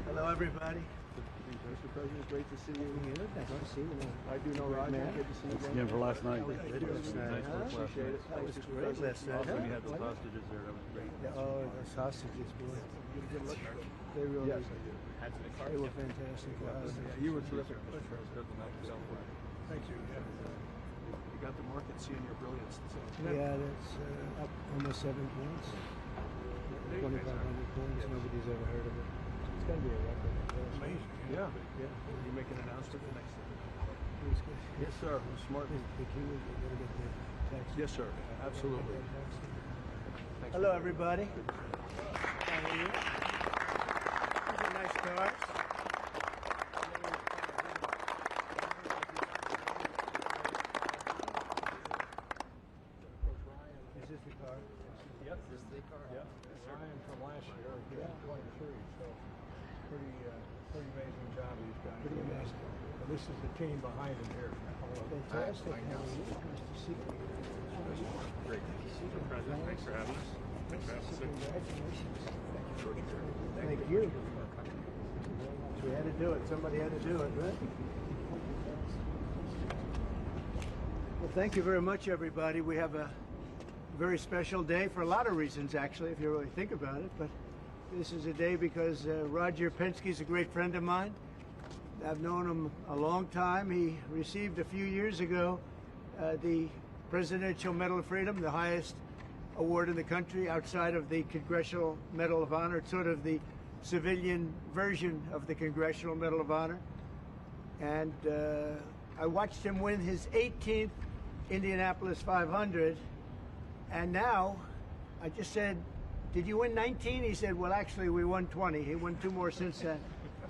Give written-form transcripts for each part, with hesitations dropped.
Hello, everybody. Mr. President, great to see you. Nice to see you. I do know Roger. Good to see you Again for last night. Appreciate it. That was great last night. Also, when you had those hostages there, that was great. Oh, those hostages, boy. They really, Yes, I did. they were fantastic. You were terrific. Thank you. You got the market seeing your brilliance. So. Yeah, that's up almost 7 points. 2,500 points. Nobody's ever heard of it. It's going to be a record. Amazing. Yeah. Will you make an announcement the next day? Yes, sir. Smart. The Kiwis are going to get the tax. Yes, sir. Absolutely. Hello, everybody. How are you? These are nice cars. Is this the car? Yep, this is the car. Yep. Ryan from last year, yeah. 23, so pretty amazing job he's done. Pretty amazing. This is the team behind him here. Fantastic. How are you? Nice to see you. Great. Mr. President, thanks for having us. Thanks for having us. Congratulations. Thank you. We had to do it. Somebody had to do it, right? Well, thank you very much, everybody. We have a very special day for a lot of reasons, actually, if you really think about it. But this is a day because Roger Penske is a great friend of mine. I've known him a long time. He received a few years ago the Presidential Medal of Freedom, the highest award in the country outside of the Congressional Medal of Honor. It's sort of the civilian version of the Congressional Medal of Honor. And I watched him win his 18th Indianapolis 500. And now I just said, did you win 19? He said, well, actually, we won 20. He won 2 more since then.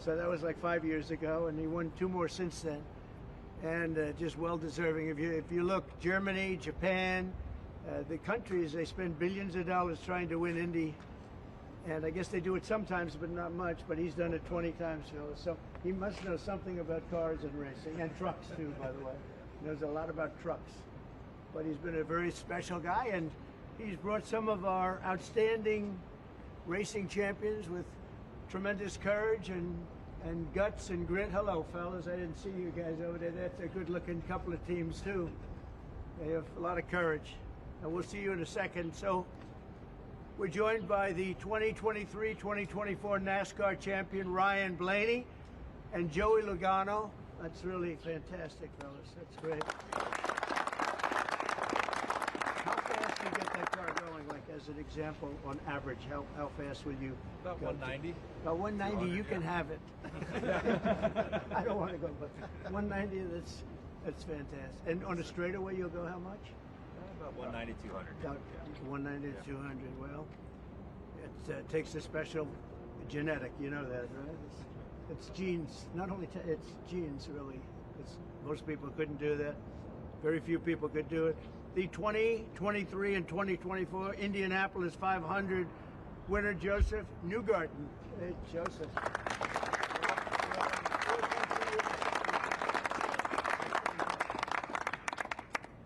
So that was like 5 years ago, and he won 2 more since then. And just well-deserving. If you look, Germany, Japan, the countries, they spend billions of dollars trying to win Indy. And I guess they do it sometimes, but not much. But he's done it 20 times, Phyllis. So he must know something about cars and racing, and trucks, too, by the way. He knows a lot about trucks. But he's been a very special guy, and he's brought some of our outstanding racing champions with tremendous courage and guts and grit. Hello, fellas. I didn't see you guys over there. That's a good-looking couple of teams, too. They have a lot of courage. And we'll see you in a second. So we're joined by the 2023-2024 NASCAR champion, Ryan Blaney, and Joey Logano. That's really fantastic, fellas. That's great. You get that car going, like as an example, on average, how fast will you About go 190. About 190, you can have it. I don't want to go, but 190, that's fantastic. And on a straightaway, you'll go how much? About 190, 200. About 190 to 200. Well, it takes a special genetic, you know that, right? It's genes. Not only it's genes, really. Most people couldn't do that. Very few people could do it. The 2023 and 2024 Indianapolis 500 winner, Joseph Newgarden. Hey, Joseph.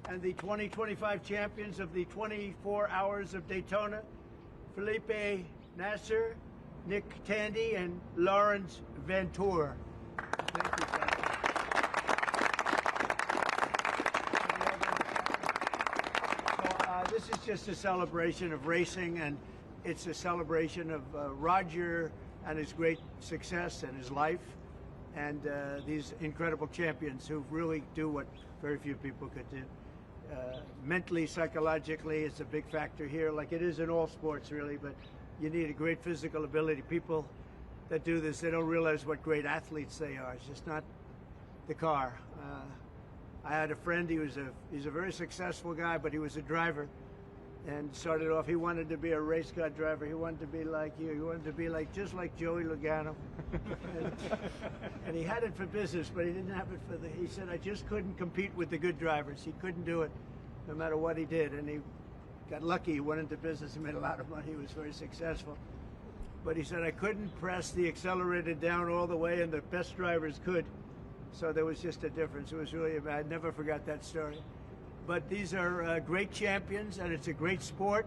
And the 2025 champions of the 24 Hours of Daytona, Felipe Nasser, Nick Tandy, and Lawrence Ventura. Thank you, guys. This is just a celebration of racing, and it's a celebration of Roger and his great success and his life, and these incredible champions who really do what very few people could do. Mentally, psychologically, it's a big factor here, like it is in all sports, really, but you need a great physical ability. People that do this, they don't realize what great athletes they are. It's just not the car. I had a friend, he's a very successful guy, but he was a driver. And started off, he wanted to be a race car driver. He wanted to be like you. He wanted to be just like Joey Logano. and he had it for business, but he didn't have it for he said, I just couldn't compete with the good drivers. He couldn't do it no matter what he did. And he got lucky. He went into business. He made a lot of money. He was very successful. But he said, I couldn't press the accelerator down all the way, and the best drivers could. So there was just a difference. It was really, I never forgot that story. But these are great champions, and it's a great sport.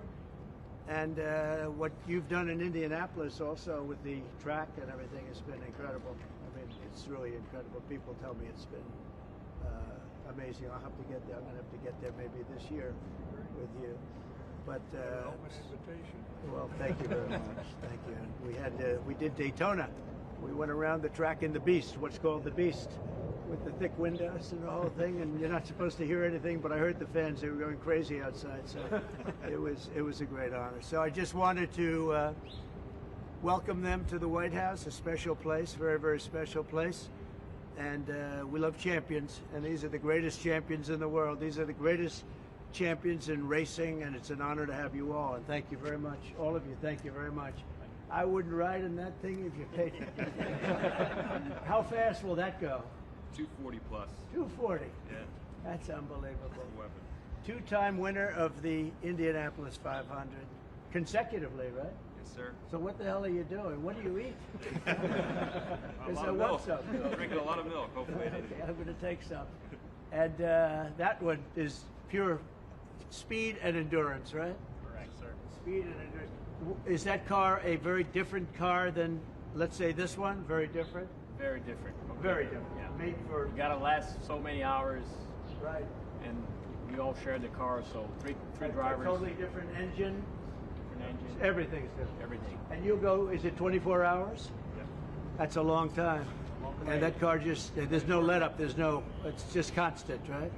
And what you've done in Indianapolis also with the track and everything has been incredible. I mean, it's really incredible. People tell me it's been amazing. I'll have to get there. I'm going to have to get there maybe this year with you. But Open invitation. well, thank you very much. Thank you. We did Daytona. We went around the track in the Beast, what's called the Beast, with the thick windows and the whole thing. And you're not supposed to hear anything, but I heard the fans. They were going crazy outside. So it was a great honor. So I just wanted to welcome them to the White House, a special place, very, very special place. And we love champions, and these are the greatest champions in the world. These are the greatest champions in racing, and it's an honor to have you all. And thank you very much, all of you. Thank you very much. I wouldn't ride in that thing if you paid me. How fast will that go? 240 plus. 240. Yeah. That's unbelievable. Weapon. Two-time winner of the Indianapolis 500 consecutively, right? Yes, sir. So what the hell are you doing? What do you eat? A lot of milk. Drinking a lot of milk. Hopefully. Okay, I'm going to take some. And that one is pure speed and endurance, right? Correct, sir. Speed and endurance. Is that car a very different car than, let's say, this one? Very different? Very different. Very different. Yeah. Made for... You gotta last so many hours, Right. and we all share the car, so three drivers. Totally different engine. Different engine. Everything's different. Everything. And you'll go, is it 24 hours? Yeah. That's a long time. And that car just, there's no let up, it's just constant, right?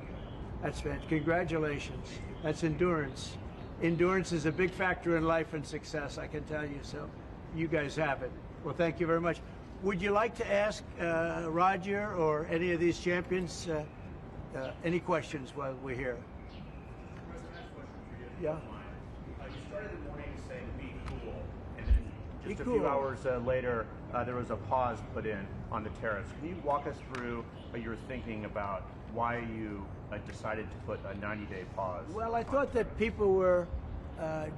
That's fantastic. Congratulations. That's endurance. Endurance is a big factor in life and success, I can tell you. So you guys have it. Well, thank you very much. Would you like to ask Roger or any of these champions any questions while we're here? Yeah. You started the morning saying be cool, and then just Be a cool. few hours later, there was a pause put in on the tariffs. Can you walk us through what you were thinking about why you decided to put a 90-day pause? Well, I thought that people were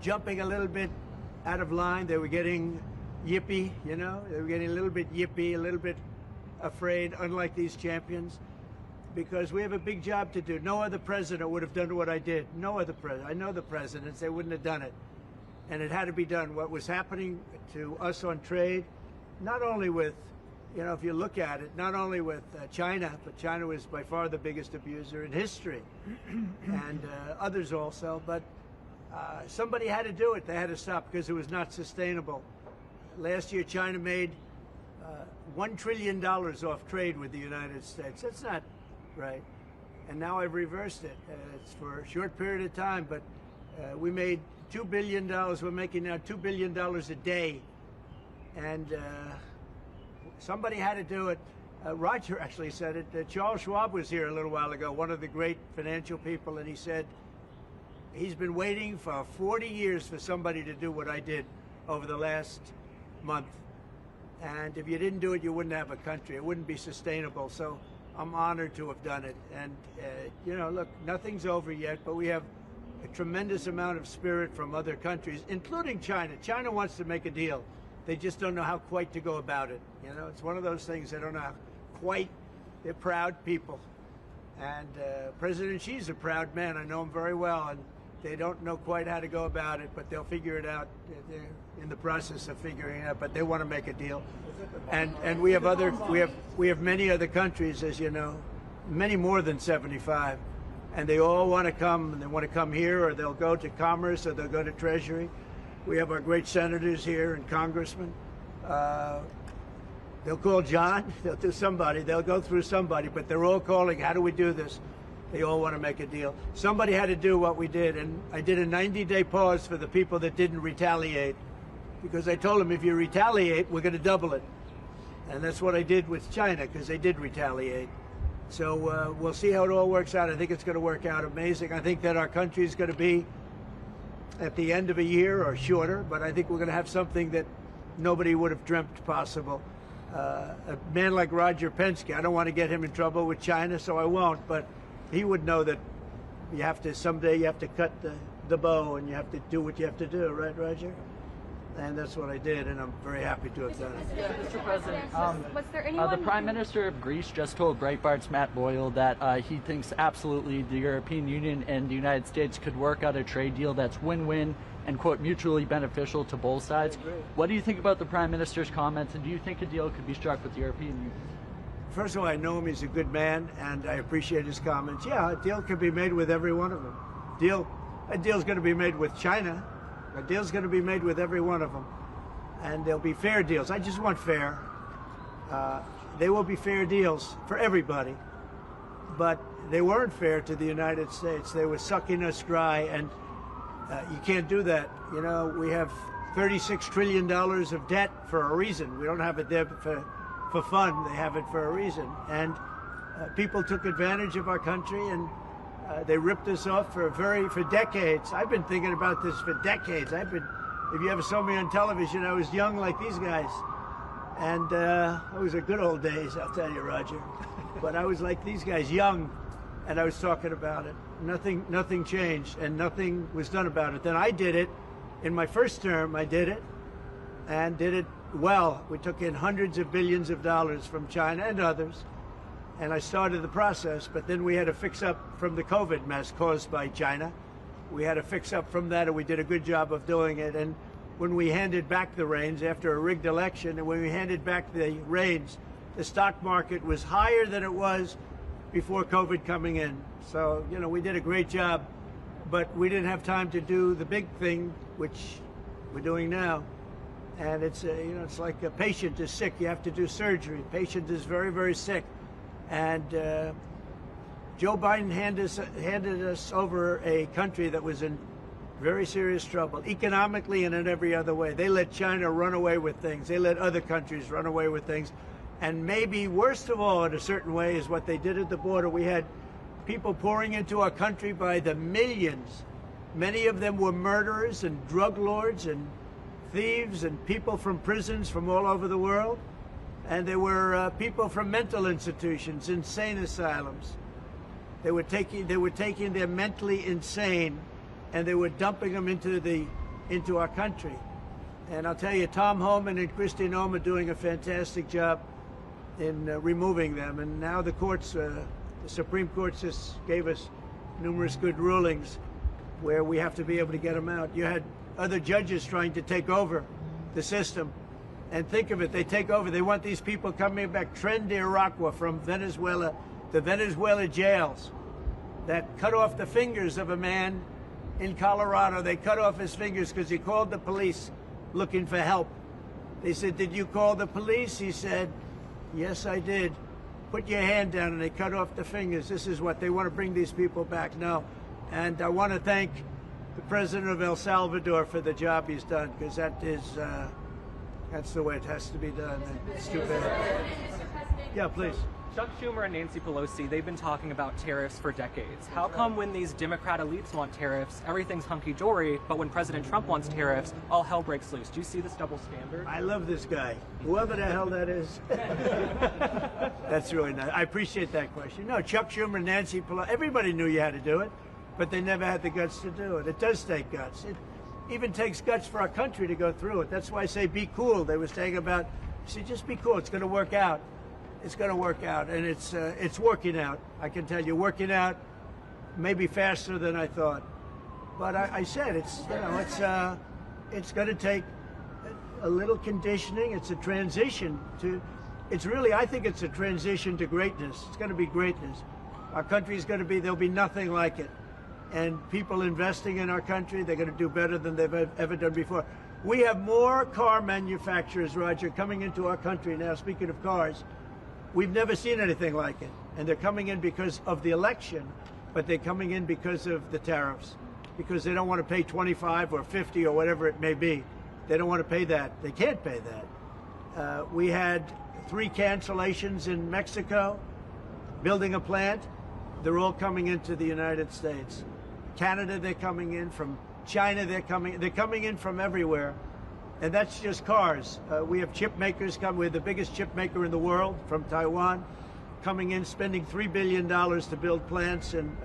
jumping a little bit out of line. They were getting yippy, you know? They were getting a little bit yippy, a little bit afraid, unlike these champions, because we have a big job to do. No other president would have done what I did. No other president. I know the presidents. They wouldn't have done it. And it had to be done. What was happening to us on trade, not only with, you know, if you look at it, not only with China, but China was by far the biggest abuser in history, and others also, but somebody had to do it. They had to stop because it was not sustainable. Last year, China made $1 trillion off trade with the United States. That's not right. And now I've reversed it. It's for a short period of time, but we made $2 billion. We're making now $2 billion a day. And somebody had to do it. Roger actually said it. Charles Schwab was here a little while ago, one of the great financial people, and he said he's been waiting for 40 years for somebody to do what I did over the last month. And if you didn't do it, you wouldn't have a country. It wouldn't be sustainable. So I'm honored to have done it. And, you know, look, nothing's over yet, but we have a tremendous amount of spirit from other countries, including China. China wants to make a deal. They just don't know how quite to go about it. You know, it's one of those things they don't know how quite. They're proud people. And President Xi's a proud man. I know him very well. And they don't know quite how to go about it, but they'll figure it out. They're in the process of figuring it out, but they want to make a deal. And we have many other countries, as you know, many more than 75, and they all want to come. And they want to come here, or they'll go to Commerce, or they'll go to Treasury. We have our great senators here and congressmen. They'll call John. They'll do somebody. They'll go through somebody, but they're all calling. How do we do this? They all want to make a deal. Somebody had to do what we did, and I did a 90-day pause for the people that didn't retaliate, because I told them if you retaliate, we're going to double it. And that's what I did with China, because they did retaliate. So we'll see how it all works out. I think it's going to work out amazing. I think that our country is going to be at the end of a year or shorter, but I think we're going to have something that nobody would have dreamt possible. A man like Roger Penske, I don't want to get him in trouble with China, so I won't, but he would know that someday you have to cut the bow and you have to do what you have to do, right, Roger? And that's what I did, and I'm very happy to have done it. Mr. President, Was there anyone the Prime Minister of Greece just told Breitbart's Matt Boyle that he thinks absolutely the European Union and the United States could work out a trade deal that's win-win and, quote, mutually beneficial to both sides. What do you think about the Prime Minister's comments, and do you think a deal could be struck with the European Union? First of all, I know him, he's a good man, and I appreciate his comments. Yeah, a deal could be made with every one of them. A deal's going to be made with China. A deal's going to be made with every one of them. And there'll be fair deals. I just want fair. They will be fair deals for everybody. But they weren't fair to the United States. They were sucking us dry, and you can't do that. You know, we have $36 trillion of debt for a reason. We don't have it there for fun. They have it for a reason. And people took advantage of our country, and they ripped us off for decades. I've been thinking about this for decades. If you ever saw me on television, I was young like these guys. And it was the good old days, I'll tell you, Roger. But I was like these guys, young, and I was talking about it. Nothing changed, and nothing was done about it. Then I did it. In my first term, I did it, and did it well. We took in hundreds of billions of dollars from China and others, and I started the process, but then we had to fix up from the COVID mess caused by China. We had to fix up from that, and we did a good job of doing it. And when we handed back the reins after a rigged election, and when we handed back the reins, the stock market was higher than it was before COVID coming in. So, you know, we did a great job, but we didn't have time to do the big thing, which we're doing now. And it's, you know, it's like a patient is sick, you have to do surgery. Patient is very, very sick. And Joe Biden handed us over a country that was in very serious trouble, economically and in every other way. They let China run away with things. They let other countries run away with things. And maybe worst of all, in a certain way, is what they did at the border. We had people pouring into our country by the millions. Many of them were murderers and drug lords and thieves and people from prisons from all over the world. And there were people from mental institutions, insane asylums. They were taking their mentally insane, and they were dumping them into our country. And I'll tell you, Tom Homan and Kristi Noem are doing a fantastic job in removing them. And now the courts, the Supreme Court just gave us numerous good rulings where we have to be able to get them out. You had other judges trying to take over the system. And think of it, they take over. They want these people coming back. Tren de Aragua from Venezuela, the Venezuela jails that cut off the fingers of a man in Colorado. They cut off his fingers because he called the police looking for help. They said, "Did you call the police?" He said, "Yes, I did." "Put your hand down," and they cut off the fingers. This is what they want to bring these people back now. And I want to thank the president of El Salvador for the job he's done, because that's the way it has to be done. And it's too bad. Yeah, please. Chuck Schumer and Nancy Pelosi, they've been talking about tariffs for decades. How come when these Democrat elites want tariffs, everything's hunky-dory, but when President Trump wants tariffs, all hell breaks loose? Do you see this double standard? I love this guy, whoever the hell that is. That's really nice. I appreciate that question. No, Chuck Schumer, Nancy Pelosi, everybody knew you had to do it, but they never had the guts to do it. It does take guts. It even takes guts for our country to go through it. That's why I say be cool. They were saying about, see, just be cool. It's going to work out. It's going to work out, and it's working out. I can tell you, working out maybe faster than I thought. But I said it's going to take a little conditioning. It's a transition to. It's really, I think it's a transition to greatness. It's going to be greatness. Our country is going to be. There'll be nothing like it, and people investing in our country, they're going to do better than they've ever done before. We have more car manufacturers, Roger, coming into our country now. Speaking of cars. We've never seen anything like it. And they're coming in because of the election, but they're coming in because of the tariffs, because they don't want to pay 25 or 50 or whatever it may be. They don't want to pay that. They can't pay that. We had 3 cancellations in Mexico, building a plant. They're all coming into the United States. Canada, they're coming in. From China, they're coming in from everywhere. And that's just cars. We have chip makers coming. We're the biggest chip maker in the world from Taiwan, coming in, spending $3 billion to build plants, and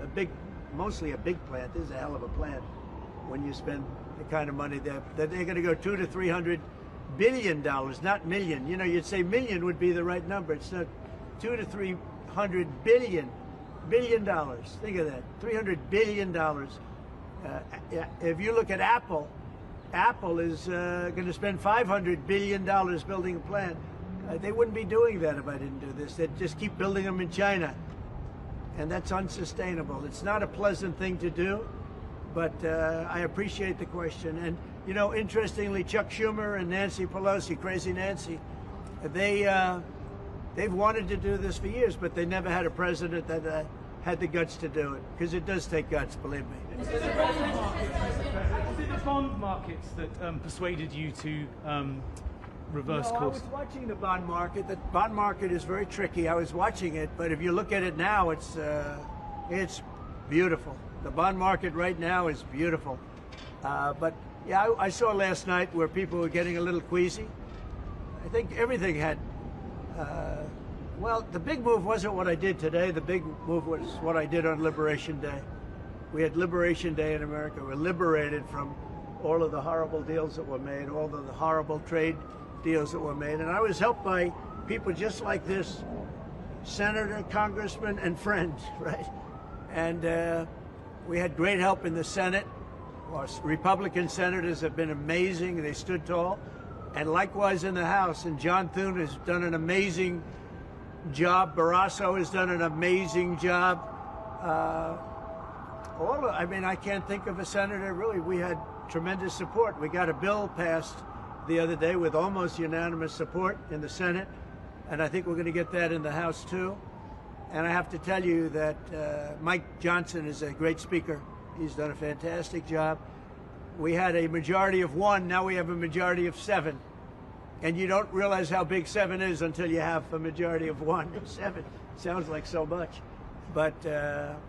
mostly a big plant. This is a hell of a plant when you spend the kind of money that they're going to go $200 to $300 billion, not million. You know, you'd say million would be the right number. It's not. $200 to $300 billion dollars. Think of that, $300 billion. If you look at Apple, Apple is going to spend $500 billion building a plant. They wouldn't be doing that if I didn't do this. They'd just keep building them in China, and that's unsustainable. It's not a pleasant thing to do, but I appreciate the question. And you know, interestingly, Chuck Schumer and Nancy Pelosi, Crazy Nancy, they've wanted to do this for years, but they never had a president that had the guts to do it, because it does take guts, believe me. Was it the bond markets that persuaded you to reverse course? I was watching the bond market. The bond market is very tricky. I was watching it, but if you look at it now, it's beautiful. The bond market right now is beautiful. But yeah, I saw last night where people were getting a little queasy. I think everything had. Well, the big move wasn't what I did today. The big move was what I did on Liberation Day. We had Liberation Day in America. We're liberated from all of the horrible deals that were made, all of the horrible trade deals that were made. And I was helped by people just like this, senator, congressman, and friends, right? And we had great help in the Senate. Our Republican senators have been amazing. They stood tall. And likewise in the House. And John Thune has done an amazing job. Barrasso has done an amazing job. I mean, I can't think of a senator, really. We had tremendous support. We got a bill passed the other day with almost unanimous support in the Senate. And I think we're going to get that in the House, too. And I have to tell you that Mike Johnson is a great speaker. He's done a fantastic job. We had a majority of 1, now we have a majority of 7. And you don't realize how big 7 is until you have a majority of 1. 7 sounds like so much. But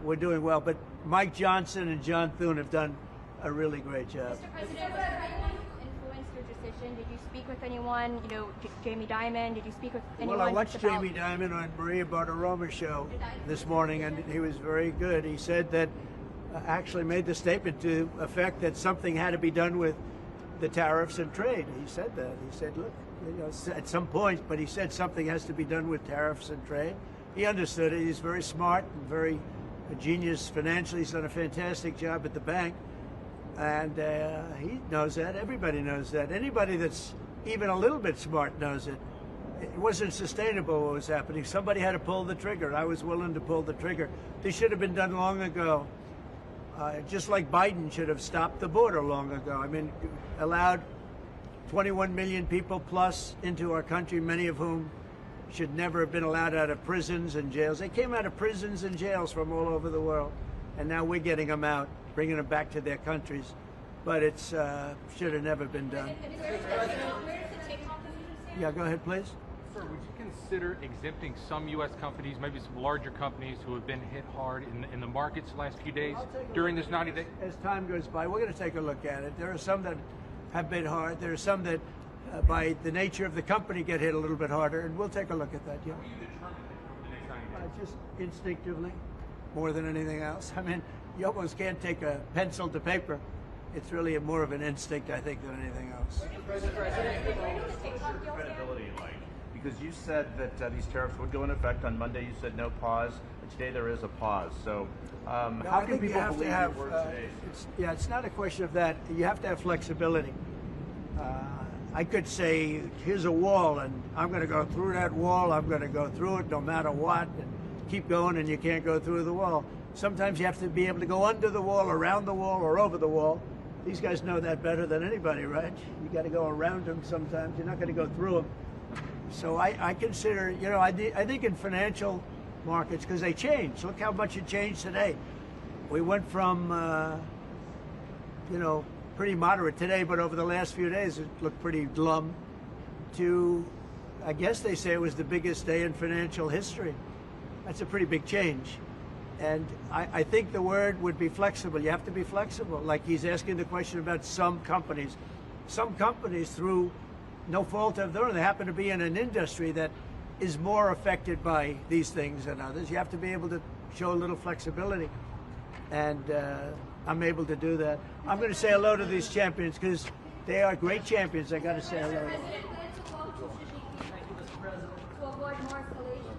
we're doing well. But Mike Johnson and John Thune have done a really great job. Mr. President, was there anyone who influenced your decision? Did you speak with anyone, you know, Jamie Dimon? Did you speak with anyone? Well, I watched Jamie Dimon on Maria Bartiromo's show this morning, and he was very good. He said that actually made the statement to effect that something had to be done with the tariffs and trade. He said that. He said, look, you know, at some point, but he said something has to be done with tariffs and trade. He understood it. He's very smart and very a genius financially. He's done a fantastic job at the bank. And he knows that. Everybody knows that. Anybody that's even a little bit smart knows it. It wasn't sustainable what was happening. Somebody had to pull the trigger. I was willing to pull the trigger. This should have been done long ago. Just like Biden should have stopped the border long ago. I mean, allowed 21 million people plus into our country, many of whom should never have been allowed out of prisons and jails. They came out of prisons and jails from all over the world, and now we're getting them out, bringing them back to their countries. But it's should have never been done. Yeah, go ahead, please. Sir, would you consider exempting some U.S. companies, maybe some larger companies who have been hit hard in the markets the last few days during this 90-day? As time goes by, we're going to take a look at it. There are some that have been hard. There are some that, by the nature of the company, get hit a little bit harder, and we'll take a look at that, yeah. How will you determine the next 90 days? Just instinctively, more than anything else. I mean, you almost can't take a pencil to paper. It's really more of an instinct, I think, than anything else. What's your credibility like? Because you said that these tariffs would go into effect on Monday. You said no pause. And today there is a pause. So how can people believe your word today? It's not a question of that. You have to have flexibility. I could say, here's a wall, and I'm going to go through that wall. I'm going to go through it no matter what, and keep going, and you can't go through the wall. Sometimes you have to be able to go under the wall, around the wall, or over the wall. These guys know that better than anybody, right? You got to go around them sometimes. You're not going to go through them. So I consider, you know, I think in financial markets, because they change. Look how much it changed today. We went from, you know, pretty moderate today, but over the last few days it looked pretty glum, to, I guess they say it was the biggest day in financial history. That's a pretty big change. And I think the word would be flexible. You have to be flexible. Like he's asking the question about some companies. Some companies, through no fault of their own, they happen to be in an industry that is more affected by these things than others. You have to be able to show a little flexibility. And I'm able to do that. I'm going to say hello to these champions because they are great champions. I got to say hello to them. To avoid more escalation.